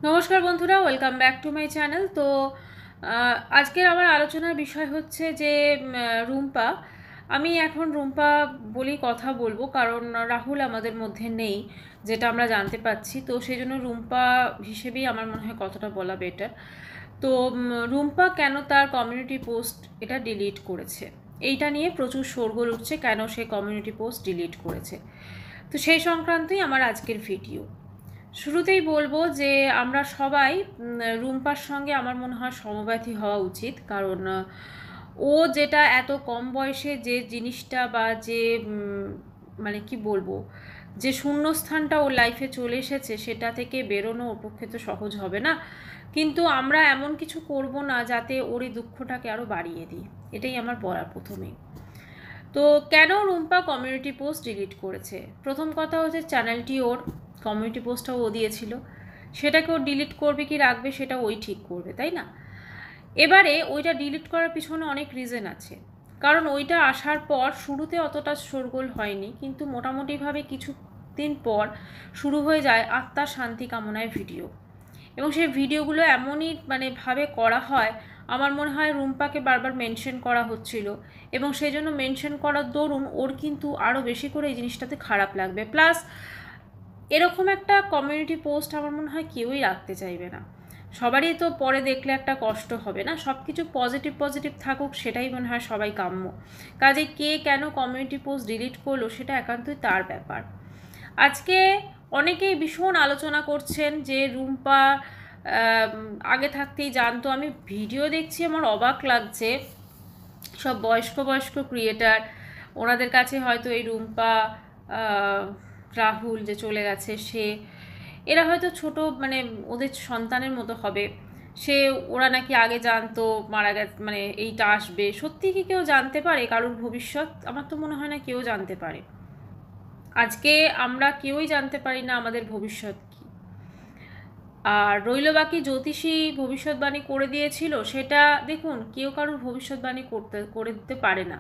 নমস্কার বন্ধুরা, welcome back to my channel. তো আজকের আমার আলোচনার বিষয় হচ্ছে যে রুম্পা। আমি এখন রুম্পা বলেই কথা বলবো, কারণ রাহুল আমাদের মধ্যে নেই, যেটা আমরা জানতে পাচ্ছি। তো সেই জন্য রুম্পা হিসেবেই আমার মনে হয় কথাটা বলা বেটার। তো রুম্পা কেন তার কমিউনিটি পোস্ট এটা ডিলিট করেছে, এইটা নিয়ে প্রচুর শোরগোল উঠছে, কেন সে কমিউনিটি পোস্ট ডিলিট করেছে। তো সেই সংক্রান্তই আমার আজকের ভিডিও। শুরুতেই বলবো যে আমরা সবাই রুম্পার সঙ্গে আমার মনে হয় সমব্যথী হওয়া উচিত, কারণ ও যেটা এত কম বয়সে যে জিনিসটা বা যে মানে কি বলবো, যে শূন্যস্থানটা ওর লাইফে চলে এসেছে, সেটা থেকে বেরোনো ওর পক্ষে তো সহজ হবে না। কিন্তু আমরা এমন কিছু করব না যাতে ওর এই দুঃখটাকে আরও বাড়িয়ে দিই, এটাই আমার বলার প্রথমেই। তো কেন রুম্পা কমিউনিটি পোস্ট ডিলিট করেছে? প্রথম কথা হচ্ছে, চ্যানেলটি ওর, কমিউনিটি পোস্টটাও ও দিয়েছিল, সেটাকে ও ডিলিট করবে কি রাখবে সেটা ওই ঠিক করবে, তাই না? এবারে ওইটা ডিলিট করার পিছনে অনেক রিজন আছে, কারণ ওইটা আসার পর শুরুতে অতটা শোরগোল হয়নি, কিন্তু মোটামুটিভাবে কিছু দিন পর শুরু হয়ে যায় আত্মার শান্তি কামনায় ভিডিও। এবং সেই ভিডিওগুলো এমনই ভাবে করা হয়, আমার মনে হয় রুম্পাকে বারবার মেনশন করা হচ্ছিল, এবং সেই জন্য মেনশন করার দরুন ওর কিন্তু আরও বেশি করে এই জিনিসটাতে খারাপ লাগবে। প্লাস এরকম একটা কমিউনিটি পোস্ট আমার মনে হয় কেউই রাখতে চাইবে না। সবারই তো পরে দেখলে একটা কষ্ট হবে না? সব কিছু পজিটিভ পজিটিভ থাকুক, সেটাই মনে হয় সবাই কাম্য। কাজে কে কেন কমিউনিটি পোস্ট ডিলিট করলো সেটা একান্তই তার ব্যাপার। আজকে অনেকেই ভীষণ আলোচনা করছেন যে রুম্পা আগে থাকতেই জানতো। আমি ভিডিও দেখছি, আমার অবাক লাগছে, সব বয়স্ক বয়স্ক ক্রিয়েটার, ওনাদের কাছে হয়তো এই রুম্পা, রাহুল যে চলে গেছে, এরা হয়তো ছোট, ওদের সন্তানের মতো হবে। ওরা নাকি আগে জানতো মারা গেছে, এইটা আসবে। সত্যি কি কেউ জানতে পারে কারোর ভবিষ্যৎ? আমার তো মনে হয় না কেউ জানতে পারে। আজকে আমরা কেউই জানতে পারি না আমাদের ভবিষ্যৎ কি। আর রইল বাকি জ্যোতিষী ভবিষ্যৎবাণী করে দিয়েছিল, সেটা দেখুন, কেউ কারোর ভবিষ্যৎবাণী করে দিতে পারে না,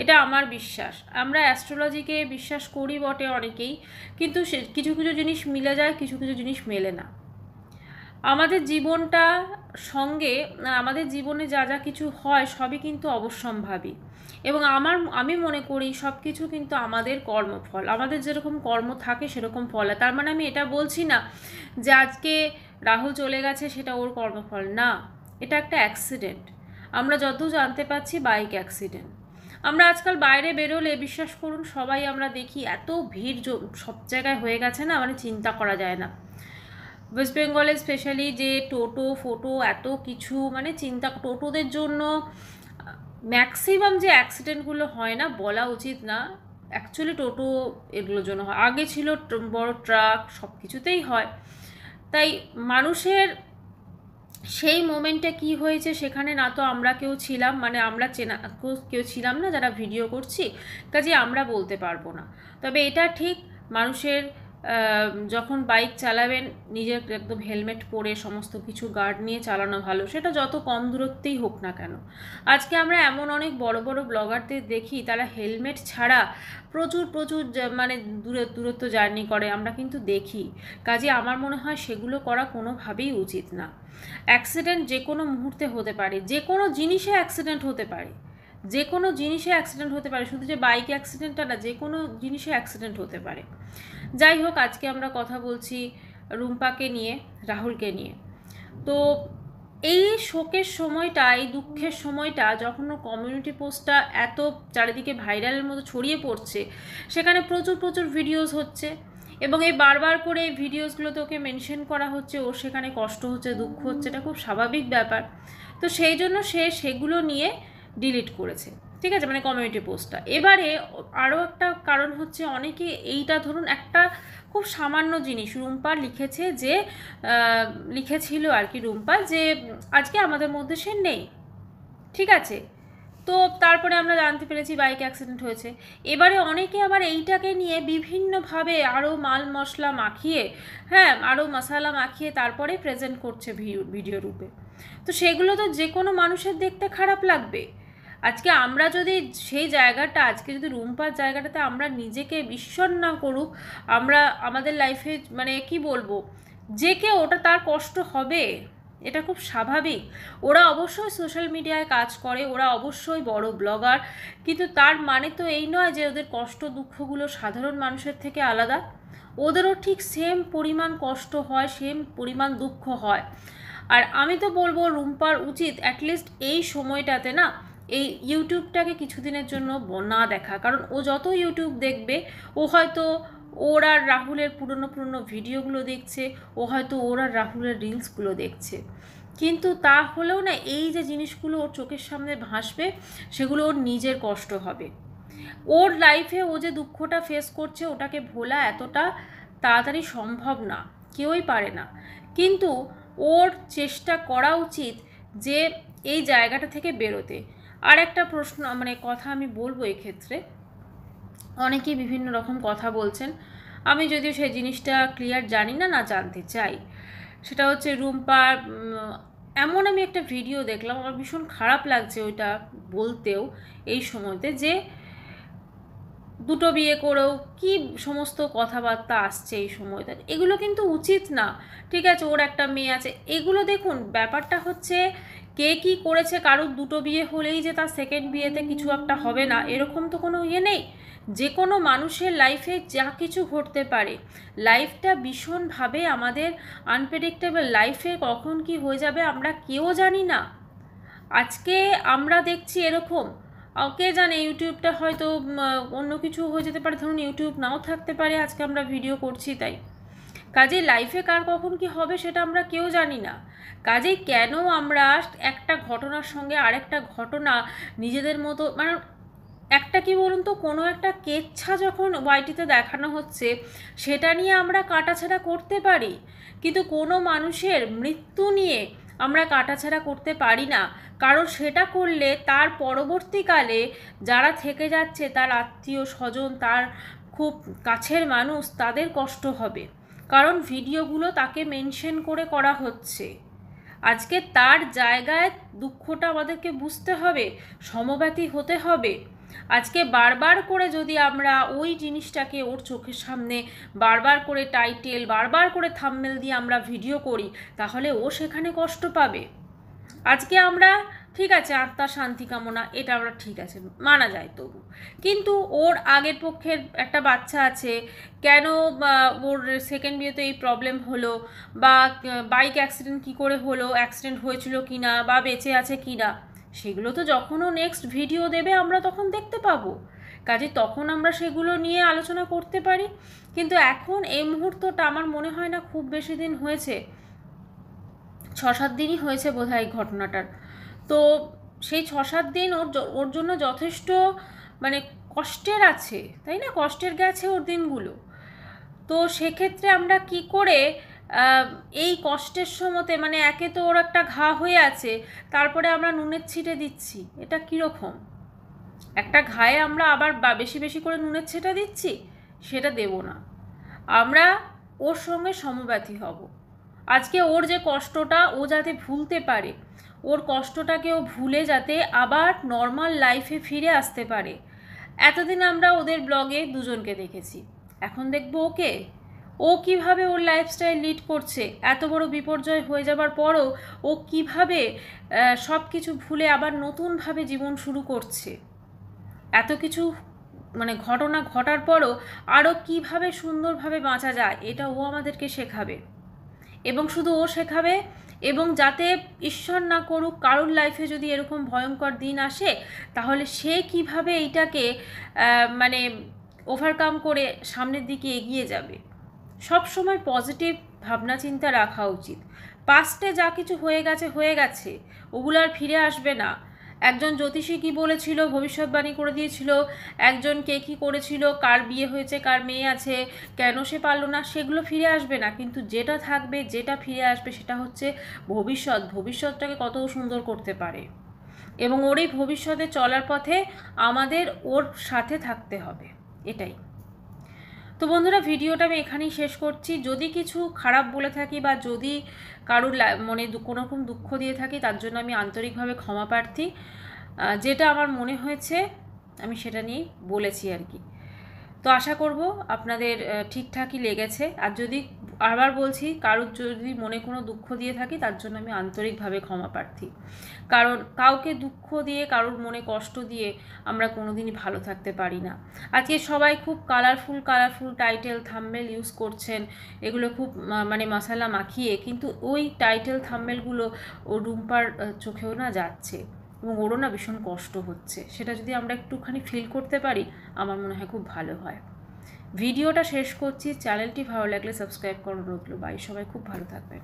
এটা আমার বিশ্বাস। আমরা অ্যাস্ট্রোলজিকে বিশ্বাস করি বটে অনেকেই, কিন্তু কিছু কিছু জিনিস মিলে যায়, কিছু কিছু জিনিস মেলে না। আমাদের জীবনটা সঙ্গে, আমাদের জীবনে যা যা কিছু হয় সবই কিন্তু অবশ্যম্ভাবী। এবং আমি মনে করি সব কিছু কিন্তু আমাদের কর্মফল, আমাদের যেরকম কর্ম থাকে সেরকম ফল হয়। তার মানে আমি এটা বলছি না যে আজকে রাহুল চলে গেছে সেটা ওর কর্মফল না, এটা একটা অ্যাক্সিডেন্ট। আমরা যত জানতে পাচ্ছি বাইক অ্যাক্সিডেন্ট। আমরা আজকাল বাইরে বেরোলে বিশ্বাস করুন, সবাই আমরা দেখি এত ভিড় সব জায়গায় হয়ে গেছে না, চিন্তা করা যায় না। ওয়েস্ট বেঙ্গলে স্পেশালি যে টোটো ফোটো এত কিছু, চিন্তা, টোটোদের জন্য ম্যাক্সিমাম যে অ্যাক্সিডেন্টগুলো হয় না, বলা উচিত না, অ্যাকচুয়ালি টোটো এগুলোর জন্য হয়। আগে ছিল বড় ট্রাক, সব কিছুতেই হয়। তাই মানুষের সেই মোমেন্টে কি হয়েছে সেখানে না তো আমরা কেউ ছিলাম, আমরা চেনা কেউ ছিলাম না যারা ভিডিও করছি, কাজে আমরা বলতে পারবো না। তবে এটা ঠিক, মানুষের যখন বাইক চালাবেন নিজের একদম হেলমেট পরে সমস্ত কিছু গার্ড নিয়ে চালানো ভালো, সেটা যত কম দূরত্বেই হোক না কেন। আজকে আমরা এমন অনেক বড় বড় ব্লগারদের দেখি, তারা হেলমেট ছাড়া প্রচুর প্রচুর দূরত্ব জার্নি করে, আমরা কিন্তু দেখি। কাজে আমার মনে হয় সেগুলো করা কোনোভাবেই উচিত না। অ্যাক্সিডেন্ট যে কোনো মুহূর্তে হতে পারে, যে কোনো জিনিসে অ্যাক্সিডেন্ট হতে পারে, যে কোনো জিনিসে অ্যাক্সিডেন্ট হতে পারে, শুধু যে বাইক অ্যাক্সিডেন্টটা না, যে কোনো জিনিসে অ্যাক্সিডেন্ট হতে পারে। যাই হোক, আজকে আমরা কথা বলছি রুম্পাকে নিয়ে, রাহুলকে নিয়ে। তো এই শোকের সময়টা, এই দুঃখের সময়টা, যখন কমিউনিটি পোস্টটা এত চারিদিকে ভাইরালের মতো ছড়িয়ে পড়ছে, সেখানে প্রচুর প্রচুর ভিডিওস হচ্ছে, এবং এই বারবার করে এই ভিডিওসগুলোতে ওকে মেনশন করা হচ্ছে, ওর সেখানে কষ্ট হচ্ছে, দুঃখ হচ্ছে, এটা খুব স্বাভাবিক ব্যাপার। তো সেই জন্য সেগুলো নিয়ে ডিলিট করেছে, ঠিক আছে, কমিউনিটি পোস্টটা। এবারে আরও একটা কারণ হচ্ছে, অনেকে এইটা ধরুন একটা খুব সামান্য জিনিস রুম্পা লিখেছে, যে লিখেছিল আর কি রুম্পা, যে আজকে আমাদের মধ্যে সে নেই, ঠিক আছে। তো তারপরে আমরা জানতে পেরেছি বাইক অ্যাক্সিডেন্ট হয়েছে। এবারে অনেকে আবার এইটাকে নিয়ে বিভিন্নভাবে আরও মাল মশলা মাখিয়ে, হ্যাঁ, আরও মশালা মাখিয়ে তারপরে প্রেজেন্ট করছে ভিডিও রূপে। তো সেগুলো তো যে কোনো মানুষের দেখতে খারাপ লাগবে। আজকে আমরা যদি সেই জায়গাটা, আজকে যদি রুম্পার জায়গাটাতে আমরা নিজেকে ঈশ্বর না করুক, আমরা আমাদের লাইফে কি বলবো, যে কেউ ওটা তার কষ্ট হবে, এটা খুব স্বাভাবিক। ওরা অবশ্যই সোশ্যাল মিডিয়ায় কাজ করে, ওরা অবশ্যই বড় ব্লগার, কিন্তু তার মানে তো এই নয় যে ওদের কষ্ট দুঃখগুলো সাধারণ মানুষের থেকে আলাদা। ওদেরও ঠিক সেম পরিমাণ কষ্ট হয়, সেম পরিমাণ দুঃখ হয়। আর আমি তো বলবো রুম্পার উচিত অ্যাটলিস্ট এই সময়টাতে না এই ইউটিউবটাকে কিছুদিনের জন্য না দেখা, কারণ ও যত ইউটিউব দেখবে ও হয়তো ওর আর রাহুলের পুরনো পুরনো ভিডিওগুলো দেখছে, ও হয়তো ওর আর রাহুলের রিলসগুলো দেখছে, কিন্তু তা হলেও না এই যে জিনিসগুলো ওর চোখের সামনে ভাসবে সেগুলো ওর নিজের কষ্ট হবে। ওর লাইফে ও যে দুঃখটা ফেস করছে ওটাকে ভোলা এতটা তাড়াতাড়ি সম্ভব না, কেউই পারে না। কিন্তু ওর চেষ্টা করা উচিত যে এই জায়গাটা থেকে বেরোতে। আর একটা প্রশ্ন মানে কথা আমি বলবো এক্ষেত্রে, অনেকেই বিভিন্ন রকম কথা বলছেন, আমি যদিও সেই জিনিসটা ক্লিয়ার জানি না, না জানতে চাই। সেটা হচ্ছে রুম্পার এমন আমি একটা ভিডিও দেখলাম, আমার ভীষণ খারাপ লাগছে ওইটা বলতেও এই সময়তে, যে দুটো বিয়ে করেও কি সমস্ত কথাবার্তা আসছে এই সময়টা, এগুলো কিন্তু উচিত না। ঠিক আছে, ওর একটা মেয়ে আছে, এগুলো দেখুন ব্যাপারটা হচ্ছে কে কি করেছে, কারোর দুটো বিয়ে হলেই যে তার সেকেন্ড বিয়েতে কিছু একটা হবে না এরকম তো কোনো ইয়ে নেই। যে কোনো মানুষের লাইফে যা কিছু ঘটতে পারে, লাইফটা ভীষণভাবে আমাদের আনপ্রেডিক্টেবল, লাইফে কখন কি হয়ে যাবে আমরা কেউ জানি না। আজকে আমরা দেখছি এরকম, কে জানে ইউটিউবটা হয়তো অন্য কিছু হয়ে যেতে পারে, ধরুন ইউটিউব নাও থাকতে পারে, আজকে আমরা ভিডিও করছি তাই। কাজেই লাইফে কার কখন কি হবে সেটা আমরা কেউ জানি না। কাজেই কেন আমরা একটা ঘটনার সঙ্গে আরেকটা ঘটনা নিজেদের মতো, মানে একটা কি বলুন তো, কোনো একটা কেচ্ছা যখন ওয়াইটিতে দেখানো হচ্ছে সেটা নিয়ে আমরা কাটাছাড়া করতে পারি, কিন্তু কোনো মানুষের মৃত্যু নিয়ে আমরা কাটাছাড়া করতে পারি না। কারণ সেটা করলে তার পরবর্তীকালে যারা থেকে যাচ্ছে, তার আত্মীয় স্বজন, তার খুব কাছের মানুষ, তাদের কষ্ট হবে, কারণ ভিডিওগুলো তাকে মেনশন করে করা হচ্ছে। আজকে তার জায়গায় দুঃখটা আমাদেরকে বুঝতে হবে, সমব্যথী হতে হবে। আজকে বারবার করে যদি আমরা ওই জিনিসটাকে ওর চোখের সামনে বারবার করে টাইটেল, বারবার করে থাম্বনেল দিয়ে আমরা ভিডিও করি, তাহলে ও সেখানে কষ্ট পাবে। আজকে আমরা ঠিক আছে আত্মার শান্তি কামনা, এটা আমরা ঠিক আছে মানা যায় তবু, কিন্তু ওর আগের পক্ষের একটা বাচ্চা আছে, কেন ওর সেকেন্ড বিয়েতে এই প্রবলেম হলো, বা বাইক অ্যাক্সিডেন্ট কী করে হলো, অ্যাক্সিডেন্ট হয়েছিল কি না, বা বেঁচে আছে কি না, সেগুলো তো যখন ও নেক্সট ভিডিও দেবে আমরা তখন দেখতে পাবো। কাজে তখন আমরা সেগুলো নিয়ে আলোচনা করতে পারি। কিন্তু এখন এই মুহূর্তটা আমার মনে হয় না খুব বেশি দিন হয়েছে, 6-7 দিনই হয়েছে বোধহয় এই ঘটনাটার। তো সেই 6-7 দিন ওর জন্য যথেষ্ট মানে কষ্টের আছে, তাই না, কষ্টের গেছে ওর দিনগুলো। তো সেক্ষেত্রে আমরা কি করে এই কষ্টের সময়তে, মানে একে তো ওর একটা ঘা হয়ে আছে, তারপরে আমরা নুনের ছিটে দিচ্ছি, এটা কীরকম? একটা ঘায়ে আমরা আবার বেশি বেশি করে নুনের ছিটা দিচ্ছি, সেটা দেব না। আমরা ওর সঙ্গে সমব্যথী হব। আজকে ওর যে কষ্টটা ও যাতে ভুলতে পারে, ওর কষ্টটাকে ও ভুলে যাতে আবার নর্মাল লাইফে ফিরে আসতে পারে। এতদিন আমরা ওদের ব্লগে দুজনকে দেখেছি, এখন দেখব ওকে, ও কিভাবে ওর লাইফস্টাইল লিড করছে, এত বড় বিপর্যয় হয়ে যাবার পরও ও কিভাবে সব কিছু ভুলে আবার নতুনভাবে জীবন শুরু করছে। এত কিছু মানে ঘটনা ঘটার পরও আরও কিভাবে সুন্দরভাবে বাঁচা যায়, এটা ও আমাদেরকে শেখাবে। এবং শুধু ও শেখাবে, এবং যাতে ঈশ্বর না করুক কারোর লাইফে যদি এরকম ভয়ঙ্কর দিন আসে, তাহলে সে কিভাবে এইটাকে মানে ওভারকাম করে সামনের দিকে এগিয়ে যাবে। সব সময় পজিটিভ ভাবনা চিন্তা রাখা উচিত। পাস্টে যা কিছু হয়ে গেছে হয়ে গেছে, ওগুলো আর ফিরে আসবে না। একজন জ্যোতিষী কী বলেছিল, ভবিষ্যৎবাণী করে দিয়েছিল, একজন কে কী করেছিল, কার বিয়ে হয়েছে, কার মেয়ে আছে, কেন সে পারল না, সেগুলো ফিরে আসবে না। কিন্তু যেটা থাকবে, যেটা ফিরে আসবে, সেটা হচ্ছে ভবিষ্যৎ। ভবিষ্যৎটাকে কত সুন্দর করতে পারে, এবং ওর এই ভবিষ্যতে চলার পথে আমাদের ওর সাথে থাকতে হবে, এটাই। তো বন্ধুরা, ভিডিওটা আমি এখানেই শেষ করছি। যদি কিছু খারাপ বলে থাকি বা যদি কারোর মনে কোনো রকম দুঃখ দিয়ে থাকি, তার জন্য আমি আন্তরিকভাবে ক্ষমা প্রার্থী। যেটা আমার মনে হয়েছে আমি সেটা নিয়েই বলেছি আর কি। তো আশা করব আপনাদের ঠিকঠাকই লেগেছে। আর যদি আবার বলছি, কারোর যদি মনে কোনো দুঃখ দিয়ে থাকি তার জন্য আমি আন্তরিকভাবে ক্ষমা প্রার্থী। কারণ কাউকে দুঃখ দিয়ে, কারোর মনে কষ্ট দিয়ে আমরা কোনোদিনই ভালো থাকতে পারি না। আজকে সবাই খুব কালারফুল টাইটেল থাম্বনেল ইউজ করছেন, এগুলো খুব মানে মশালা মাখিয়ে, কিন্তু ওই টাইটেল থাম্বনেলগুলো ও রুম্পার চোখেও না যাচ্ছে এবং ওরও না ভীষণ কষ্ট হচ্ছে। সেটা যদি আমরা একটুখানি ফিল করতে পারি, আমার মনে হয় খুব ভালো হয়। ভিডিওটা শেষ করছি। চ্যানেলটি ভালো লাগলে সাবস্ক্রাইব করার অনুরোধ রইল। বাই, সবাই খুব ভালো থাকবেন।